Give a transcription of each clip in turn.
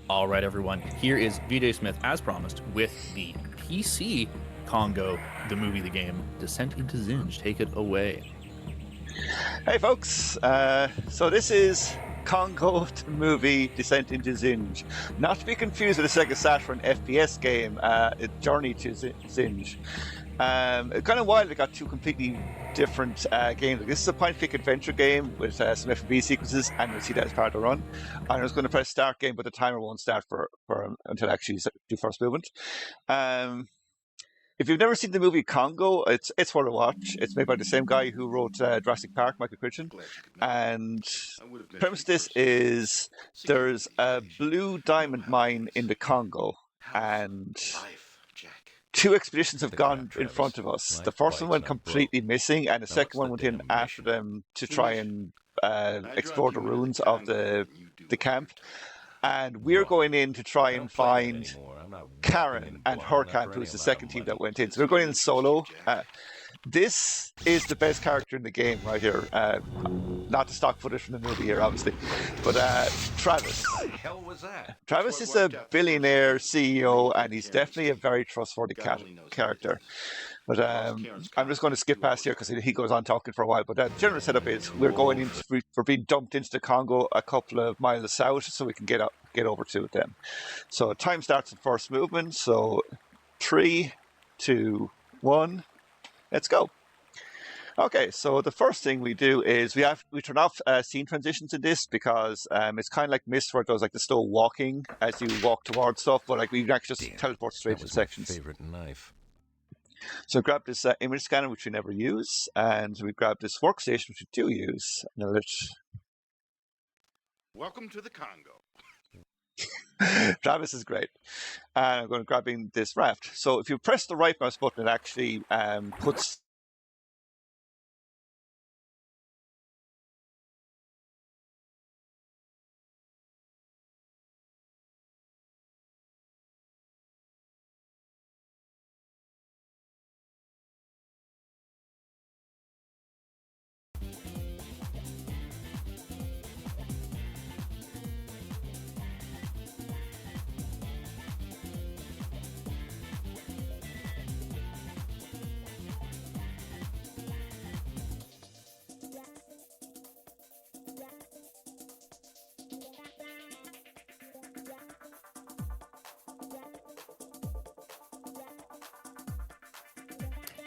All right, everyone. Here is vjsmyth, as promised, with the PC Congo, the movie, the game, Descent into Zinj. Take it away. Hey folks, so this is Congo the movie Descent into Zinj. Not to be confused with the Sega Saturn FPS game, Journey to Zinj. It's kind of wild, they got two completely different games. This is a point-and-click adventure game with some F&B sequences, and you'll see that as part of the run. I was going to press start game, but the timer won't start for until I actually do first movement. If you've never seen the movie Congo, it's worth a watch. It's made by the same guy who wrote Jurassic Park, Michael Crichton. And the premise of this is there's a blue diamond mine in the Congo, and two expeditions have gone in front of us. The first one went completely missing, and the second one went in after them to try and explore the ruins of the camp. And we're going in to try and find Karen and her camp, who's the second team that went in. So we're going in solo. This is the best character in the game right here. Not the stock footage from the movie here, obviously. But Travis. What the hell was that? Travis is a billionaire CEO, and he's definitely a very trustworthy character. But I'm just going to skip past here because he goes on talking for a while. But the general setup is we're going in, we're being dumped into the Congo a couple of miles south so we can get over to it then. So time starts at first movement. So 3, 2, 1, let's go. Okay, so the first thing we do is we turn off scene transitions in this because it's kind of like Myst, where it does like the slow walking as you walk towards stuff, but like we can actually just teleport straight to sections. Favorite knife. So grab this image scanner, which we never use, and we grab this workstation, which we do use. Now Welcome to the Congo. Travis is great. And I'm going to grab in this raft. So if you press the right mouse button, it actually puts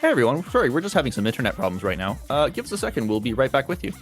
Hey, everyone. Sorry, we're just having some internet problems right now. Give us a second. We'll be right back with you.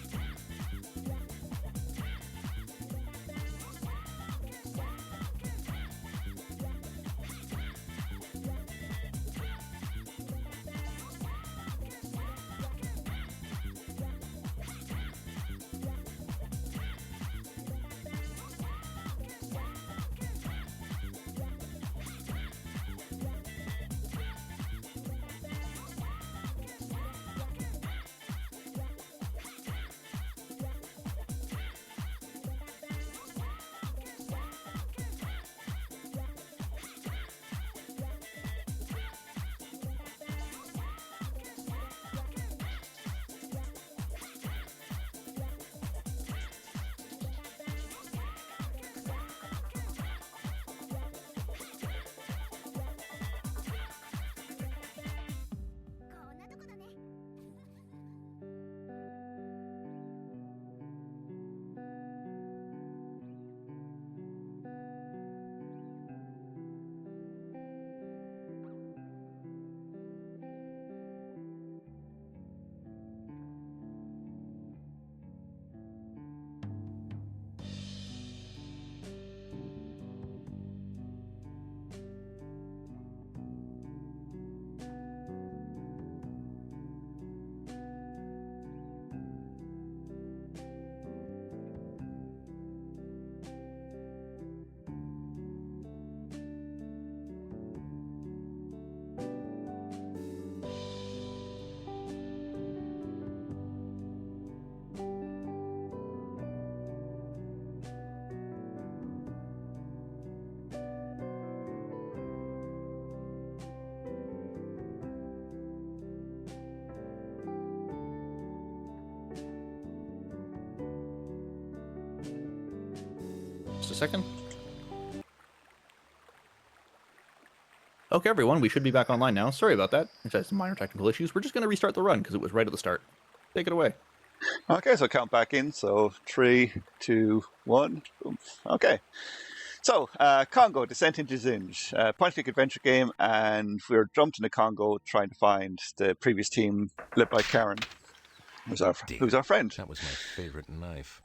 Just a second. Okay, everyone, we should be back online now. Sorry about that. It's just some minor technical issues. We're just going to restart the run because it was right at the start. Take it away. Okay, so count back in. So 3, 2, 1. Boom. Okay. So, Congo, Descent into Zinj, point-and-click adventure game, and we're jumped into Congo trying to find the previous team led by Karen, who's our friend. That was my favorite knife.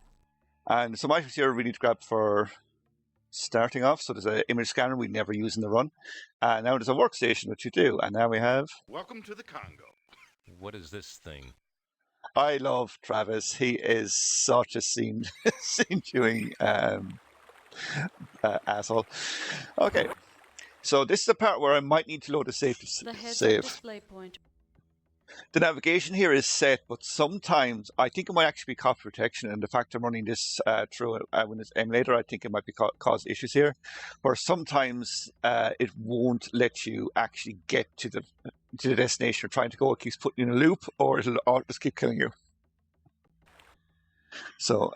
And some items here we need to grab for starting off. So there's an image scanner we never use in the run. Now there's a workstation, which you do. And now we have... Welcome to the Congo. What is this thing? I love Travis. He is such a scene-chewing asshole. Okay. So this is the part where I might need to load a save to save. Display point. The navigation here is set, but sometimes I think it might actually be copy protection, and the fact I'm running this through when it's emulator, I think it might be cause issues here, where sometimes it won't let you actually get to the destination you're trying to go. It keeps putting you in a loop, or it'll just keep killing you. So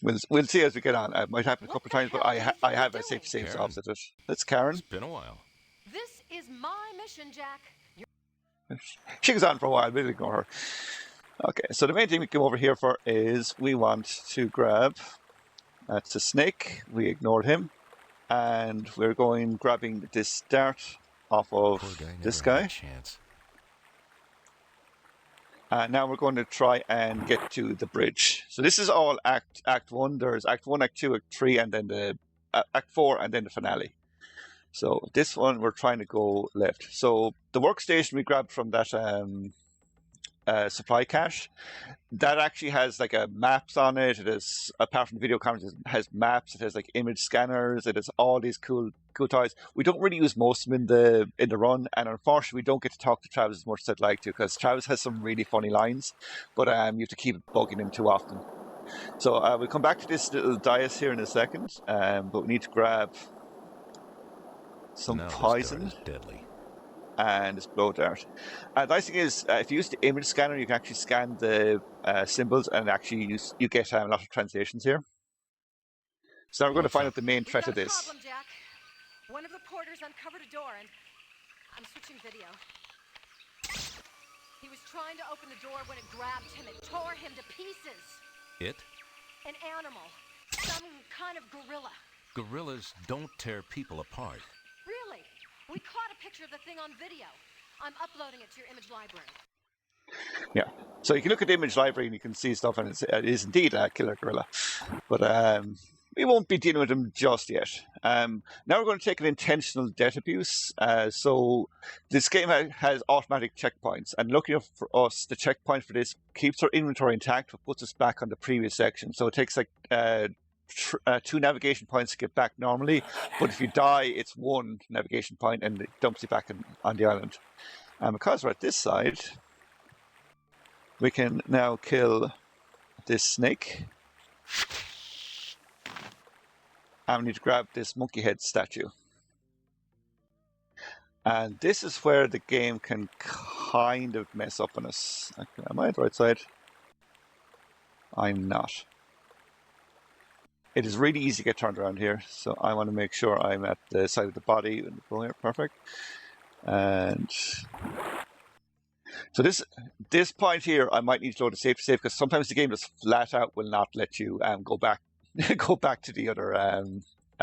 we'll see as we get on. It might happen a couple of times, but I have a save to save opposite it. That's Karen. It's been a while. This is my mission, Jack. She goes on for a while, we'll ignore her. Okay, so the main thing we come over here for is we want to grab, that's a snake, we ignored him, and we're grabbing this dart off of this guy. Now we're going to try and get to the bridge. So this is all Act 1. There's Act 1, Act 2, Act 3, and then the Act 4, and then the finale. So this one, we're trying to go left. So the workstation we grabbed from that supply cache, that actually has like a maps on it. It is, apart from the video cameras, it has maps. It has like image scanners. It has all these cool toys. We don't really use most of them in the run, and unfortunately, we don't get to talk to Travis as much as I'd like to, because Travis has some really funny lines, but you have to keep bugging him too often. So we'll come back to this little dais here in a second, but we need to grab some poison Deadly. and this blow dart. The nice thing is, if you use the image scanner, you can actually scan the symbols, and actually you get a lot of translations here. So now we're going to find out the main threat of this. Problem, Jack. One of the porters uncovered a door, and I'm switching video. He was trying to open the door when it grabbed him. It tore him to pieces. It? An animal, some kind of gorilla. Gorillas don't tear people apart. Really? We caught a picture of the thing on video. I'm uploading it to your image library. Yeah. So you can look at the image library and you can see stuff, and it is indeed a killer gorilla. But we won't be dealing with them just yet. Now we're going to take an intentional death abuse. So this game has automatic checkpoints, and lucky for us, the checkpoint for this keeps our inventory intact, but puts us back on the previous section. So it takes like 2 navigation points to get back normally, but if you die, it's 1 navigation point, and it dumps you back on the island. And because we're at this side, we can now kill this snake. And we need to grab this monkey head statue. And this is where the game can kind of mess up on us. Am I at the right side? I'm not. It is really easy to get turned around here, so I want to make sure I'm at the side of the body. Perfect. And so this point here, I might need to load a save to save, because sometimes the game just flat out will not let you go back to the other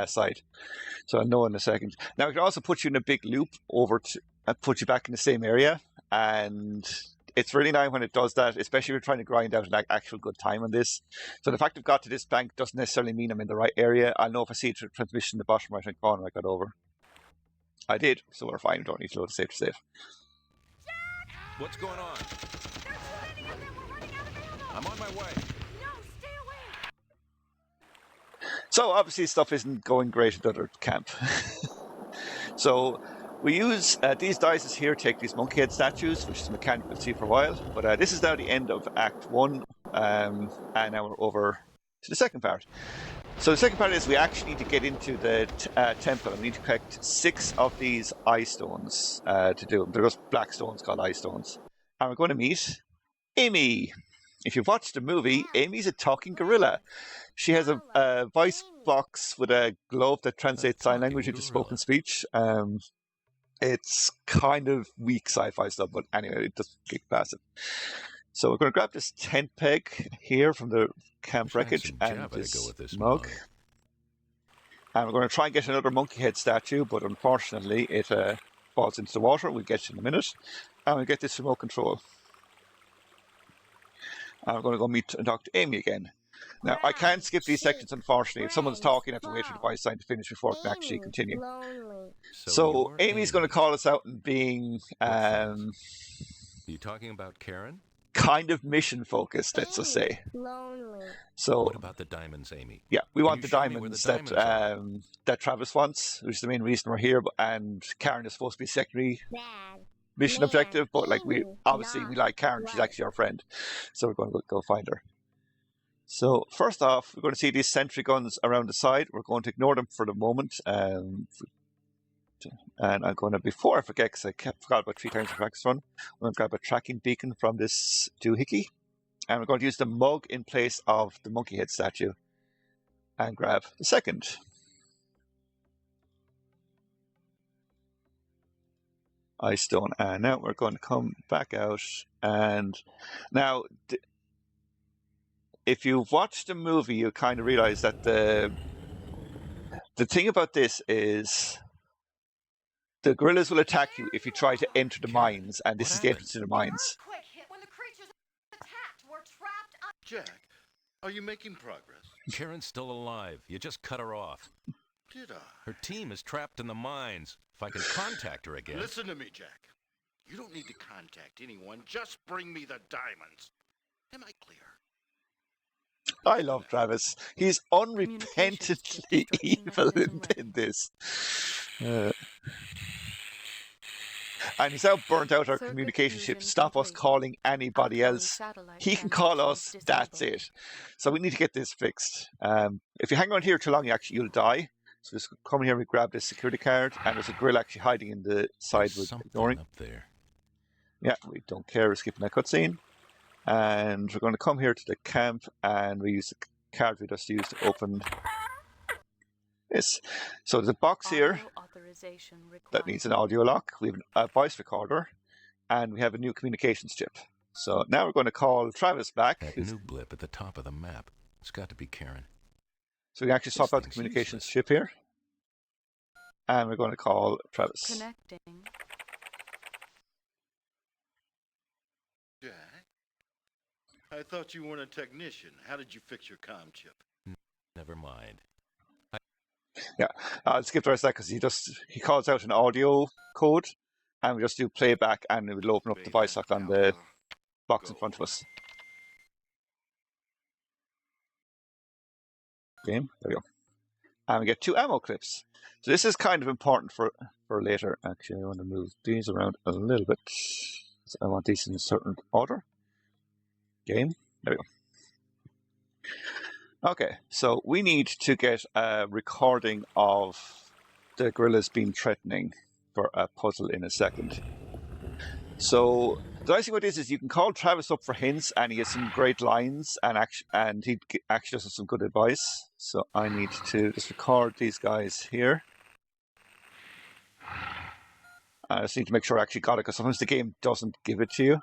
side. So I'll know in a second. Now it can also put you in a big loop over to put you back in the same area, and it's really nice when it does that, especially if you're trying to grind out an actual good time on this. So the fact I've got to this bank doesn't necessarily mean I'm in the right area. I'll know if I see a transmission in the bottom right hand corner I got over. I did, so we're fine. We don't need to load a save to save. What's going on? There's too many of them. We're running out of ammo. I'm on my way. No, stay away. So obviously stuff isn't going great at the other camp. So we use these dice here, take these monkey head statues, which is a mechanic we'll see for a while. But this is now the end of Act 1, and now we're over to the second part. So the second part is we actually need to get into the temple, and we need to collect 6 of these eye stones to do them. They're just black stones called eye stones. And we're going to meet Amy. If you've watched the movie, Amy's a talking gorilla. She has a voice box with a glove that translates sign language into spoken speech. It's kind of weak sci-fi stuff, but anyway, it doesn't get past it. So we're going to grab this tent peg here from the camp Wish I had wreckage some and Java to this go with this mug. And we're going to try and get another monkey head statue, but unfortunately it falls into the water. We'll get you in a minute. And we'll get this remote control. And we're going to go meet Dr. Amy again. Now, I can't skip these sections, unfortunately. If someone's talking, I have to wait for the device sign to finish before I can actually continue. So Amy's going to call us out and being Are you talking about Karen? kind of mission focused, let's just say. So What about the diamonds, Amy? yeah, we Can want you the show me where diamonds the that diamonds that Travis wants, which is the main reason we're here. And Karen is supposed to be secondary mission objective, but like we like Karen. She's actually our friend, so we're going to go find her. So first off, we're going to see these sentry guns around the side. We're going to ignore them for the moment. And I'm going to, before I forget, because I forgot about 3 times the practice run, I'm going to grab a tracking beacon from this doohickey. And we're going to use the mug in place of the monkey head statue. And grab the second. Ice stone. And now we're going to come back out. And now, if you've watched the movie, you kind of realize that the thing about this is the gorillas will attack you if you try to enter the mines, and this is the entrance to the mines. Earthquake hit when the creatures attacked. We're trapped. Jack, are you making progress? Karen's still alive. You just cut her off. Did I? Her team is trapped in the mines. If I can contact her again. Listen to me, Jack. You don't need to contact anyone. Just bring me the diamonds. Am I clear? I love Travis. He's unrepentantly evil in this. And he's now burnt out our communication ship to stop us calling anybody else. He can call us, that's it. So we need to get this fixed. If you hang around here too long, you'll die. So just come in here, we grab this security card, and there's a grill actually hiding in the side There's we're ignoring. up there. Yeah, we don't care, we're skipping that cutscene. And we're going to come here to the camp, and we use the card we just used to open this. So there's a box here that needs an audio lock. We have a voice recorder, and we have a new communications chip. So now we're going to call Travis back. That new blip at the top of the map. It's got to be Karen. So we can actually swap out the communications chip here. And we're going to call Travis. Connecting. Jack, I thought you weren't a technician. How did you fix your comm chip? Never mind. Yeah, I'll skip the rest of that because he calls out an audio code, and we just do playback, and it will open up the voice lock on the box in front of us. Game, there we go. And we get 2 ammo clips. So this is kind of important for later. Actually, I want to move these around a little bit. So I want these in a certain order. Game, there we go. Okay, so we need to get a recording of the gorillas being threatening for a puzzle in a second. So the nice thing about this is you can call Travis up for hints, and he has some great lines, and he actually does have some good advice. So I need to just record these guys here. I just need to make sure I actually got it, because sometimes the game doesn't give it to you.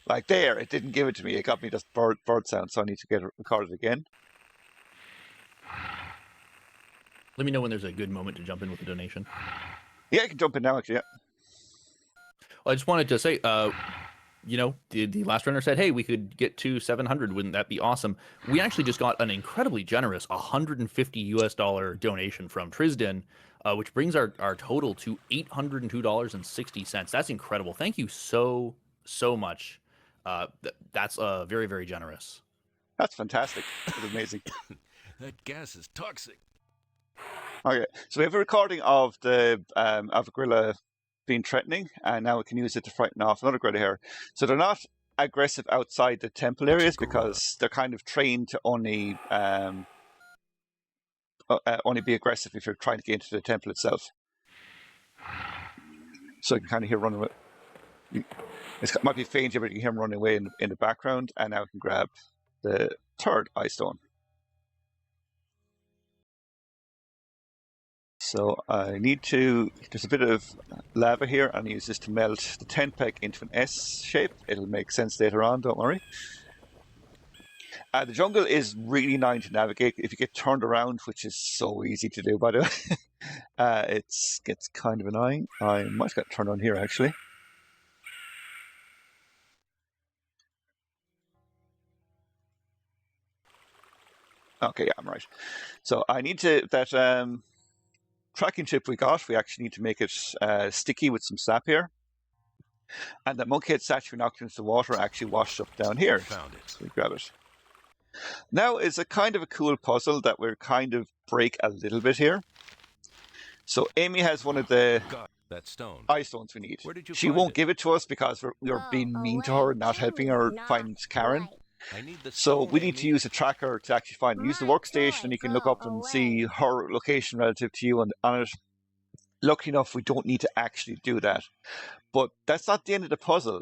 Like there, it didn't give it to me. It got me just bird sound, so I need to get it recorded again. Let me know when there's a good moment to jump in with a donation. Yeah, I can jump in now, actually, yeah. Well, I just wanted to say, the last runner said, hey, we could get to 700. Wouldn't that be awesome? We actually just got an incredibly generous $150 donation from Trisden, which brings our total to $802.60. That's incredible. Thank you so much. That's very, very generous. That's fantastic. That's amazing. That gas is toxic. Okay, so we have a recording of the of a gorilla being threatening, and now we can use it to frighten off another gorilla here. So they're not aggressive outside the temple areas because they're kind of trained to only be aggressive if you're trying to get into the temple itself. So you can kind of hear running away. It might be faint, but you can hear him running away in the background, and now we can grab the third ice stone. So I need to, there's a bit of lava here, and I use this to melt the tent peg into an S shape. It'll make sense later on, don't worry. The jungle is really nice to navigate if you get turned around, which is so easy to do, by the way. It gets kind of annoying. I might get turned on here, actually. Okay, yeah, I'm right. So I need to, that tracking chip we got, we actually need to make it sticky with some sap here. And that monkey head statue knocked into the water actually washed up down here. Found it. So we grab it. Now is a kind of a cool puzzle that we're kind of break a little bit here. So Amy has one of the Got that stone. eye stones we need. Where did you She find won't it? give it to us because we're being mean to her and not helping her find Karen. I need the So stone, we need to Amy. use a tracker to actually find it. Use the workstation and you can look up and see her location relative to you on it. Lucky enough, we don't need to actually do that. But that's not the end of the puzzle.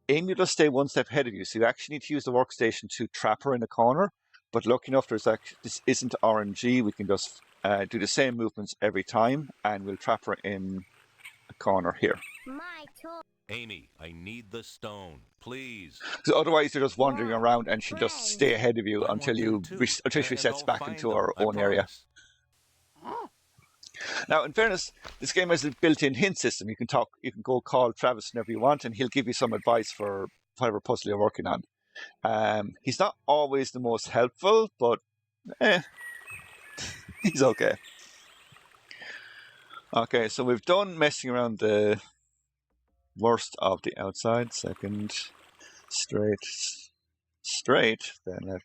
Amy will stay one step ahead of you, so you actually need to use the workstation to trap her in a corner. But lucky enough, this isn't RNG. We can just do the same movements every time, and we'll trap her in a corner here. Amy, I need the stone, please. So otherwise, you're just wandering around, and she'll just stay ahead of you I until want them too, she and resets I'll back find into them, her I own area. promise. Now, in fairness, this game has a built-in hint system. You can go call Travis whenever you want, and he'll give you some advice for whatever puzzle you're working on. He's not always the most helpful, but he's okay. Okay, so we've done messing around the worst of the outside. Second, straight, then left.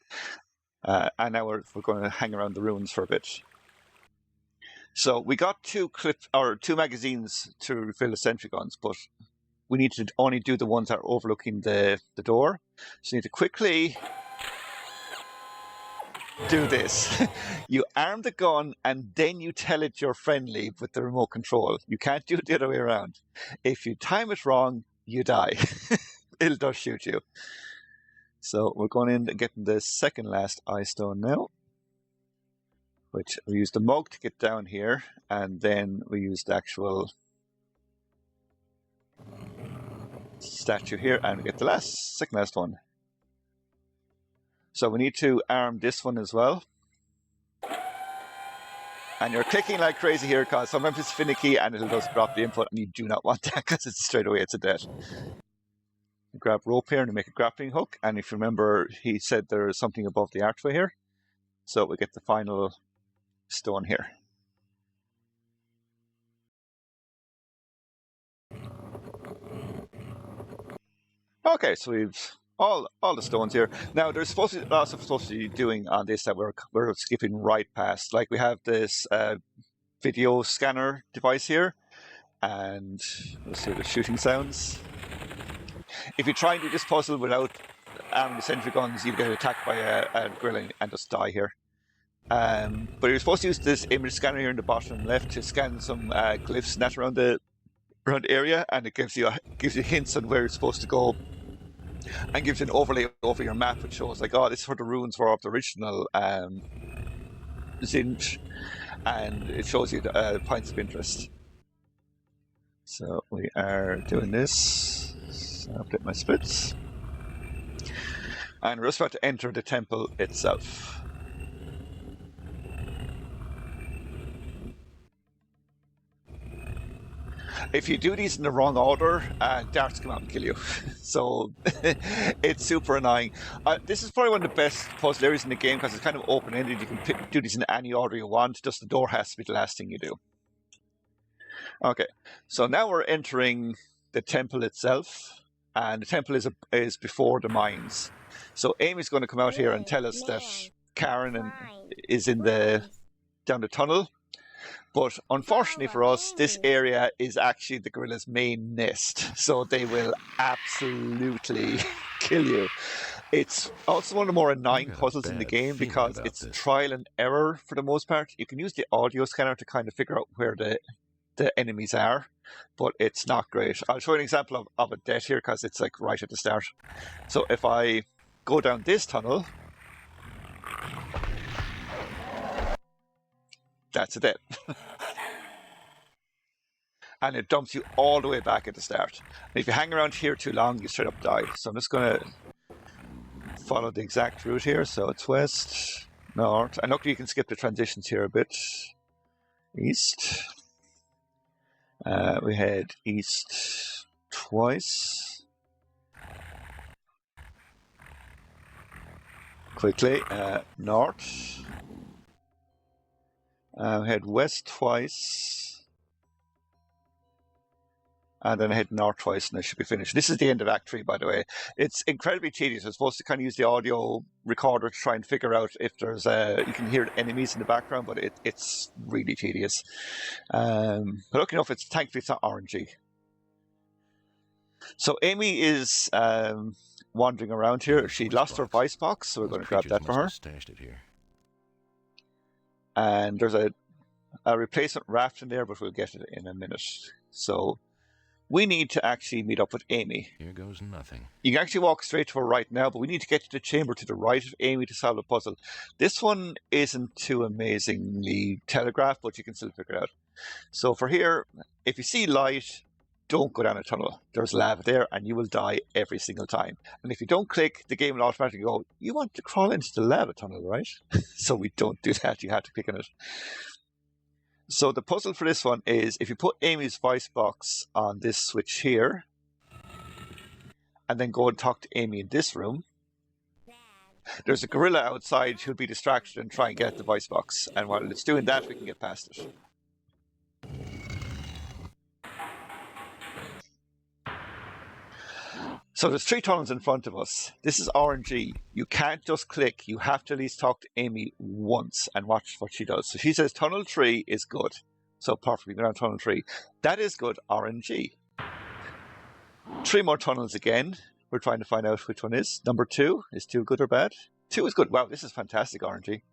And now we're going to hang around the ruins for a bit. So we got two magazines to refill the sentry guns, but we need to only do the ones that are overlooking the door. So you need to quickly do this. You arm the gun and then you tell it you're friendly with the remote control. You can't do it the other way around. If you time it wrong, you die. It'll just shoot you. So we're going in and getting the second last eye stone now, which we use the mug to get down here, and then we use the actual statue here, and we get the second last one. So we need to arm this one as well. And you're clicking like crazy here because sometimes it's finicky and it'll just drop the input, and you do not want that because it's straight away it's a death. You grab rope here and make a grappling hook, and if you remember, he said there's something above the archway here. So we get the final stone here. Okay, so we've all the stones here. Now there's lots of supposed to be doing on this that we're skipping right past. Like we have this video scanner device here, and let's see the shooting sounds. If you try and do this puzzle without arming the sentry guns, you get attacked by a gorilla and just die here. But you're supposed to use this image scanner here in the bottom left to scan some glyphs and that around the area, and it gives you hints on where you're supposed to go, and gives you an overlay over your map which shows like, oh, this is where the ruins were of the original Zinj, and it shows you the points of interest. So we are doing this. So I'll update my splits, and we're just about to enter the temple itself. If you do these in the wrong order, darts come out and kill you. So it's super annoying. This is probably one of the best puzzle areas in the game because it's kind of open-ended. You can do these in any order you want. Just the door has to be the last thing you do. Okay, so now we're entering the temple itself, and the temple is before the mines. So Amy's going to come out here and tell us that Karen is in down the tunnel. But unfortunately for us, this area is actually the gorilla's main nest, so they will absolutely kill you. It's also one of the more annoying puzzles in the game because it's trial and error for the most part. You can use the audio scanner to kind of figure out where the enemies are, but it's not great. I'll show you an example of a death here because it's like right at the start. So if I go down this tunnel, that's a death. and it dumps you all the way back at the start. And if you hang around here too long, you straight up die. So I'm just going to follow the exact route here. So it's west, north, and luckily you can skip the transitions here a bit. East. We head east twice. Quickly, north. Head west twice. And then head north twice, and I should be finished. This is the end of Act 3, by the way. It's incredibly tedious. I'm supposed to kind of use the audio recorder to try and figure out if there's you can hear enemies in the background, but it's really tedious. But lucky enough, thankfully it's not RNG. So Amy is wandering around here. She lost her voice box, so we're going to grab that for her. Stashed it here. And there's a replacement raft in there, but we'll get it in a minute. So we need to actually meet up with Amy. Here goes nothing. You can actually walk straight to her right now, but we need to get to the chamber to the right of Amy to solve the puzzle. This one isn't too amazingly telegraphed, but you can still figure it out. So for here, if you see light, don't go down a tunnel. There's lava there, and you will die every single time. And if you don't click, the game will automatically go, you want to crawl into the lava tunnel, right? So we don't do that. You have to click on it. So the puzzle for this one is if you put Amy's voice box on this switch here, and then go and talk to Amy in this room, there's a gorilla outside who'll be distracted and try and get the voice box. And while it's doing that, we can get past it. So there's 3 tunnels in front of us. This is RNG. You can't just click. You have to at least talk to Amy once and watch what she does. So she says tunnel 3 is good. So perfect, we go down tunnel 3. That is good RNG. 3 more tunnels again. We're trying to find out which one is. Number 2 is 2 good or bad? 2 is good. Wow, this is fantastic RNG.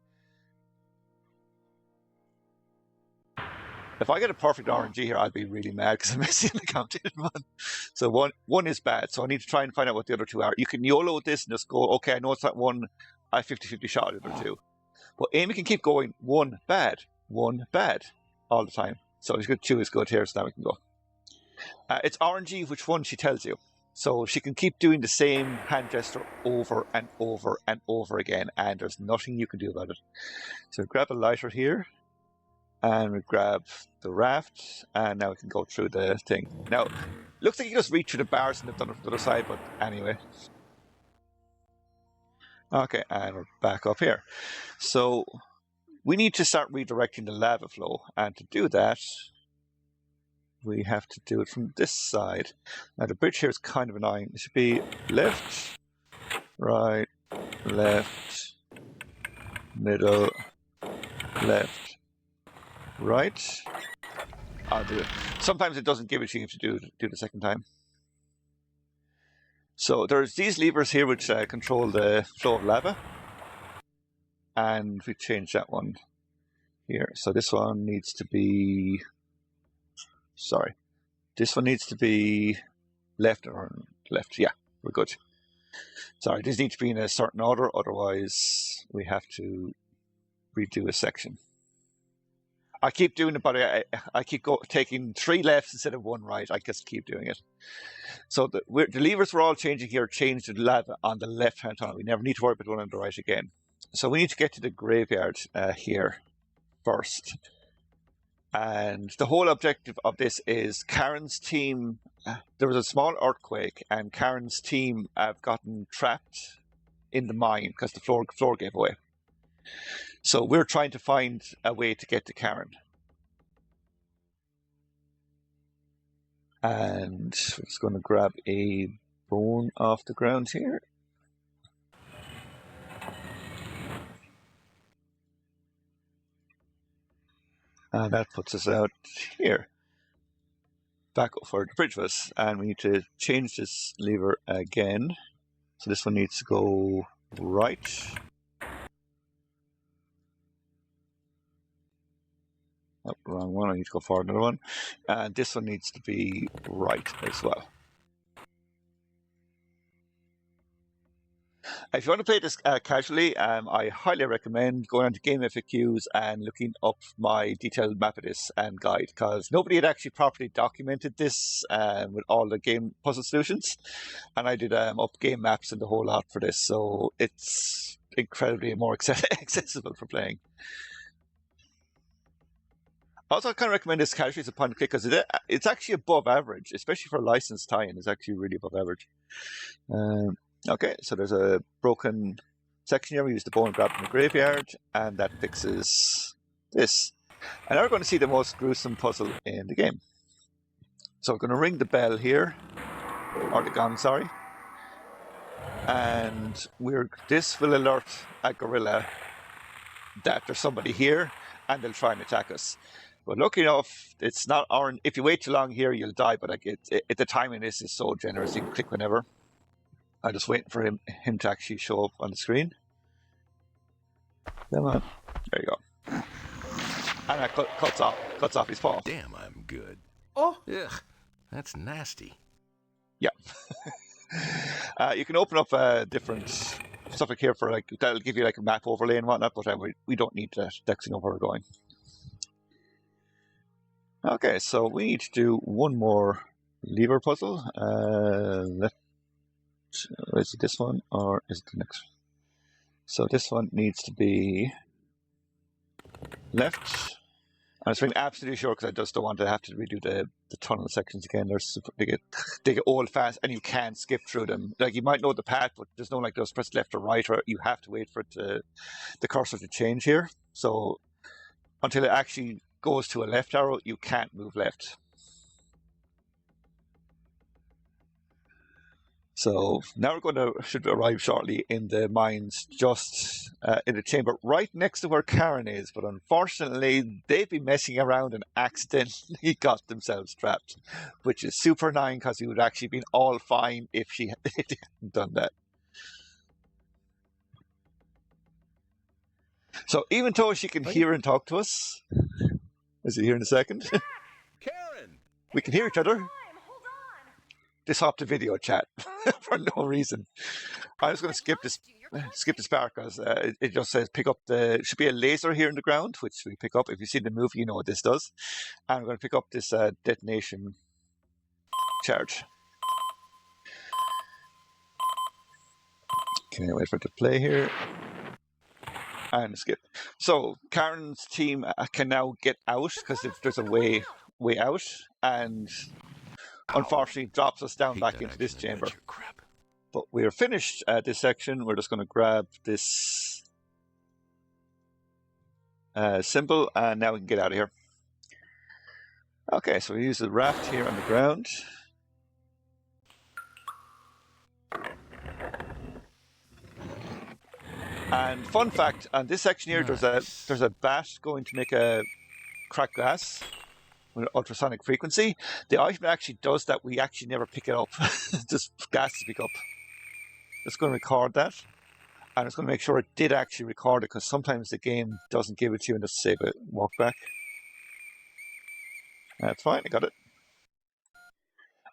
If I get a perfect RNG here, I'll be really mad because I'm missing the counted one. So one is bad. So I need to try and find out what the other 2 are. You can YOLO this and just go, okay, I know it's that one. I 50-50 shot at the other 2. But Amy can keep going 1 bad, 1 bad all the time. So it's good. 2 is good here, so now we can go. It's RNG which one she tells you. So she can keep doing the same hand gesture over and over and over again, and there's nothing you can do about it. So grab a lighter here. And we grab the raft, and now we can go through the thing. Now, looks like you just reach through the bars and they've done it from the other side, but anyway. Okay, and we're back up here. So, we need to start redirecting the lava flow, and to do that, we have to do it from this side. Now, the bridge here is kind of annoying. It should be left, right, left, middle, left, right. I'll do it. Sometimes it doesn't give it to you to do the second time. So there's these levers here which control the flow of lava. And we change that one here. So this one needs to be... Sorry. This one needs to be left or left. Yeah, we're good. Sorry, these need to be in a certain order. Otherwise, we have to redo a section. I keep doing it, but I keep taking 3 lefts instead of 1 right. I just keep doing it. So the levers we're all changing here change the lava on the left-hand tunnel. We never need to worry about one on the right again. So we need to get to the graveyard here first. And the whole objective of this is Karen's team. There was a small earthquake, and Karen's team have gotten trapped in the mine because the floor gave away. So we're trying to find a way to get to Karen. And we're just going to grab a bone off the ground here. And that puts us out here. Back up where the bridge was. And we need to change this lever again. So this one needs to go right. Oh, wrong one. I need to go forward another one. And this one needs to be right as well. If you want to play this casually, I highly recommend going onto Game FAQs and looking up my detailed map of this and guide, because nobody had actually properly documented this with all the game puzzle solutions, and I did up game maps and the whole lot for this, so it's incredibly more accessible for playing. Also, I kind of recommend this casually as a point and click because it's actually above average, especially for a licensed tie-in. It's actually really above average. Okay, so there's a broken section here. We use the bone grab from the graveyard, and that fixes this. And now we're going to see the most gruesome puzzle in the game. So we're going to ring the bell here, or the gong, sorry. And this will alert a gorilla that there's somebody here, and they'll try and attack us. But lucky enough, it's not our. If you wait too long here, you'll die. But like the timing is so generous, you can click whenever. I'm just waiting for him to actually show up on the screen. Come on. There you go. And that cuts off his paw. Damn, I'm good. Oh. Ugh, that's nasty. Yeah. You can open up different stuff like here for that'll give you like a map overlay and whatnot, but we don't need that. That's know where we're going. Okay, so we need to do one more lever puzzle. Is it this one or is it the next? So this one needs to be left. I'm just being absolutely sure because I just don't want to have to redo the tunnel sections again. They get old fast and you can't skip through them. Like you might know the path, but there's no like just press left or right, or you have to wait for the cursor to change here. So until it actually goes to a left arrow, you can't move left. So now should arrive shortly in the mines, just in the chamber right next to where Karen is. But unfortunately, they've been messing around and accidentally got themselves trapped, which is super annoying because it would actually been all fine if she hadn't done that. So even though she can hear and talk to us, is it here in a second? Karen! We can hear each other. Disrupt the video chat for no reason. I was going to skip this part because it just says pick up should be a laser here in the ground, which we pick up. If you see the movie, you know what this does. And I'm going to pick up this detonation charge. Can I wait for it to play here? And skip. So Karen's team can now get out because there's a way out, and unfortunately drops us down back into this chamber. Crap. But we're finished this section. We're just going to grab this symbol, and now we can get out of here. Okay, so we use the raft here on the ground. And fun fact, on this section here, there's a bat going to make a cracked glass with ultrasonic frequency. The item actually does that. We actually never pick it up. Just gas to pick up. It's going to record that, and it's going to make sure it did actually record it, because sometimes the game doesn't give it to you and just save it. Walk back. That's fine. I got it.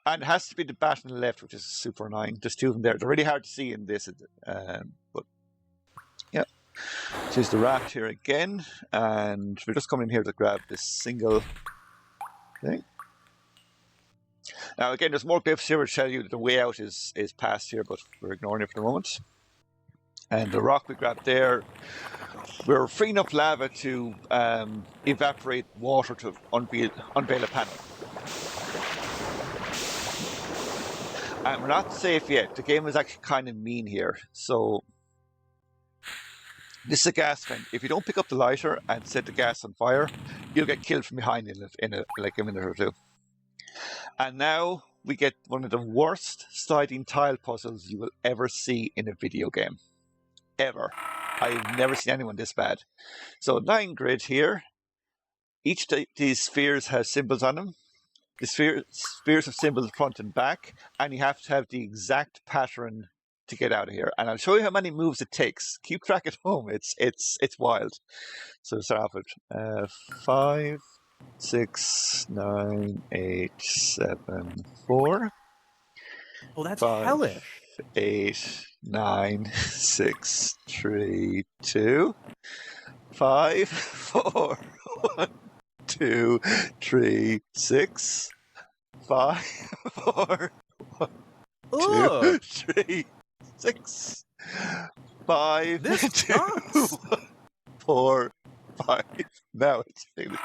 And it has to be the bat on the left, which is super annoying. There's two of them there. They're really hard to see in this, but yeah. So use the raft here again, and we're just coming in here to grab this single thing. Now again, there's more glyphs here which tell you that the way out is past here, but we're ignoring it for the moment. And the rock we grabbed there, we're freeing up lava to evaporate water to unveil a panel. And we're not safe yet. The game is actually kind of mean here. So this is a gas vent. If you don't pick up the lighter and set the gas on fire, you'll get killed from behind in like a minute or two. And now we get one of the worst sliding tile puzzles you will ever see in a video game. Ever. I've never seen anyone this bad. So line grid here. Each of these spheres has symbols on them. The spheres have symbols front and back, and you have to have the exact pattern to get out of here. And I'll show you how many moves it takes. Keep track at home. It's wild. So we'll start off with 5, 6, 9, 8, 7, 4. Oh, that's 5, hellish. 8, 9, 6, 3, 2, 5, 4, 1, 2, 3, 6, 5, 4, 2, Ugh, 3, 6, 5, this 2, sucks. 1, 4, 5. Now it's finished.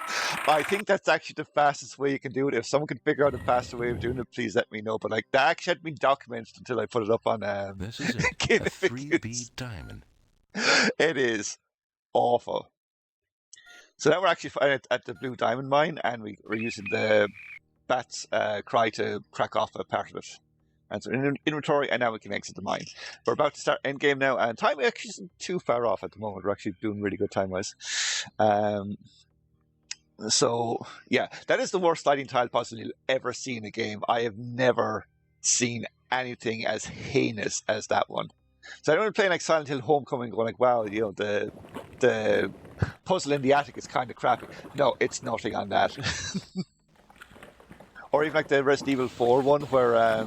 I think that's actually the fastest way you can do it. If someone can figure out a faster way of doing it, please let me know. But like that actually hadn't been documented until I put it up on This is it. A Guinness. 3B diamond. It is awful. So now we're actually at the Blue Diamond Mine, and we're using the bat's cry to crack off a part of it. And so in inventory, and now we can exit the mine. We're about to start endgame now, and time actually isn't too far off at the moment. We're actually doing really good time-wise. So, yeah, that is the worst sliding tile puzzle you'll ever see in a game. I have never seen anything as heinous as that one. So I remember playing like Silent Hill Homecoming going like, wow, you know, the puzzle in the attic is kind of crappy. No, it's nothing on that. Or even like the Resident Evil 4 one where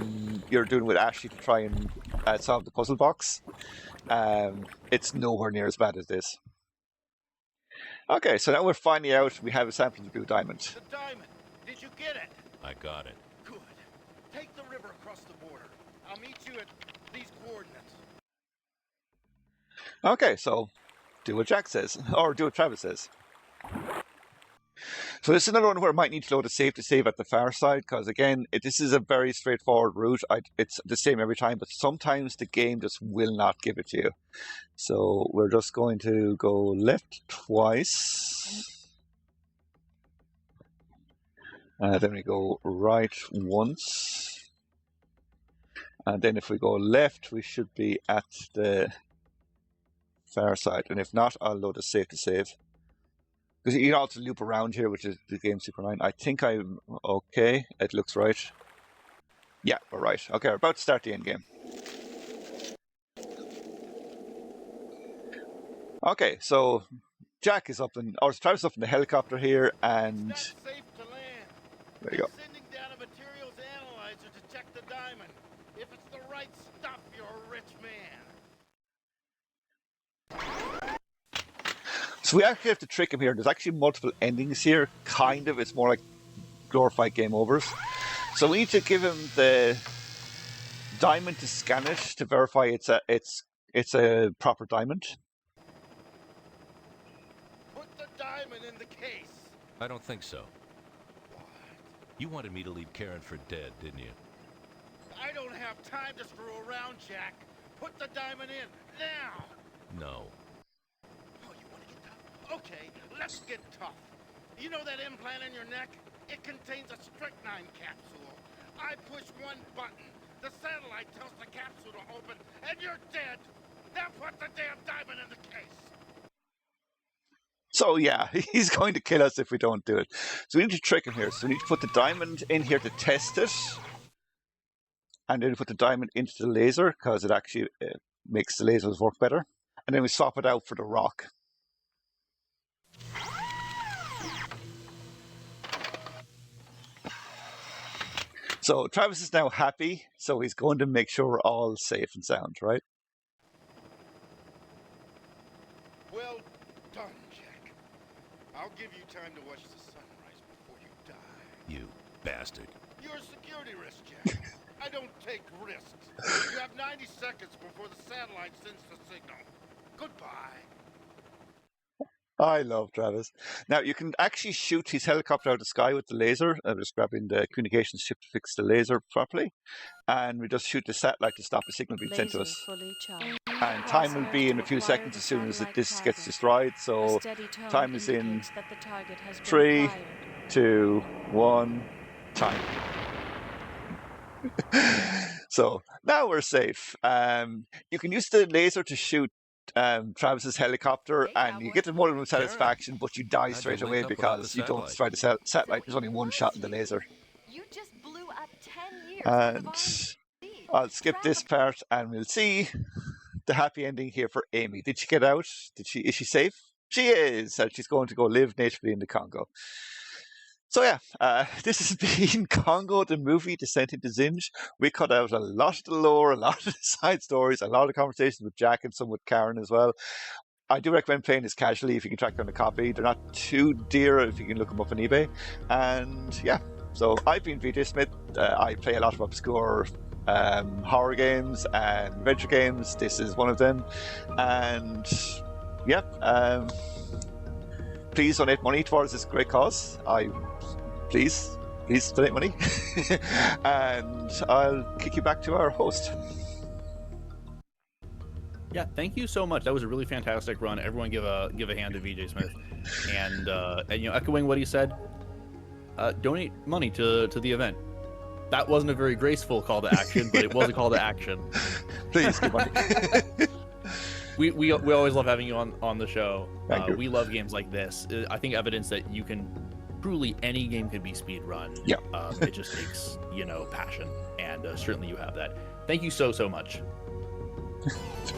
you're doing with Ashley to try and solve the puzzle box. It's nowhere near as bad as this. Okay, so now we're finding out we have a sample of the Blue Diamond. The diamond. Did you get it? I got it. Good. Take the river across the border. I'll meet you at these coordinates. Okay, so do what Jack says, or do what Travis says. So this is another one where I might need to load a save to save at the far side, because again, this is a very straightforward route. It's the same every time, but sometimes the game just will not give it to you. So we're just going to go left twice. Then we go right once. And then if we go left, we should be at the far side. And if not, I'll load a save to save. Because you can also loop around here, which is the game Super 9. I think I'm okay. It looks right. Yeah, we're right. Okay, we're about to start the end game. Okay, so Jack is up in, or Travis is up in the helicopter here, and It's not safe to land. there you go. They're sending down a materials analyzer to check the diamond. If it's the right stuff, you're a rich man. So we actually have to trick him here. There's actually multiple endings here. Kind of. It's more like glorified game overs. So we need to give him the diamond to scan it to verify it's a proper diamond. Put the diamond in the case. I don't think so. What? You wanted me to leave Karen for dead, didn't you? I don't have time to screw around, Jack. Put the diamond in now. No. Oh, you want to get tough? Okay, let's get tough. You know that implant in your neck? It contains a strychnine capsule. I push one button. The satellite tells the capsule to open, and you're dead. Now put the damn diamond in the case. So yeah, he's going to kill us if we don't do it. So we need to trick him here. So we need to put the diamond in here to test it. And then we put the diamond into the laser, because it actually makes the lasers work better. And then we swap it out for the rock. So Travis is now happy, so he's going to make sure we're all safe and sound, right? Well done, Jack. I'll give you time to watch the sunrise before you die. You bastard. You're a security risk, Jack. I don't take risks. You have 90 seconds before the satellite sends the signal. Goodbye. I love Travis. Now, you can actually shoot his helicopter out of the sky with the laser. I'm just grabbing the communications chip to fix the laser properly. And we just shoot the satellite to stop the signal being sent to us. And time will be in a few seconds as soon as this gets destroyed. So time is in 3, 2, 1, time. So now we're safe. You can use the laser to shoot Travis's helicopter, and you get the moment of satisfaction, but you die straight away because you don't destroy the satellite. There's only one shot in the laser. You just blew up 10 years. And I'll skip this part, and we'll see the happy ending here for Amy. Did she get out? Is she safe? She is, and she's going to go live natively in the Congo. So yeah, this has been Congo the movie Descent into Zinj. We cut out a lot of the lore, a lot of the side stories, a lot of conversations with Jack and some with Karen as well. I do recommend playing this casually if you can track down a copy. They're not too dear if you can look them up on eBay. And yeah, so I've been vjsmyth. I play a lot of obscure horror games and adventure games. This is one of them. And yeah, please donate money towards this great cause. Please donate money. And I'll kick you back to our host. Yeah, thank you so much. That was a really fantastic run. Everyone give a hand to vjsmyth. And echoing what he said, donate money to the event. That wasn't a very graceful call to action, but it was a call to action. Please give money. We always love having you on the show. Thank you. We love games like this. I think evidence that you can truly any game can be speed run. Yeah. It just takes passion, and certainly you have that. Thank you so much.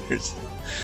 Cheers.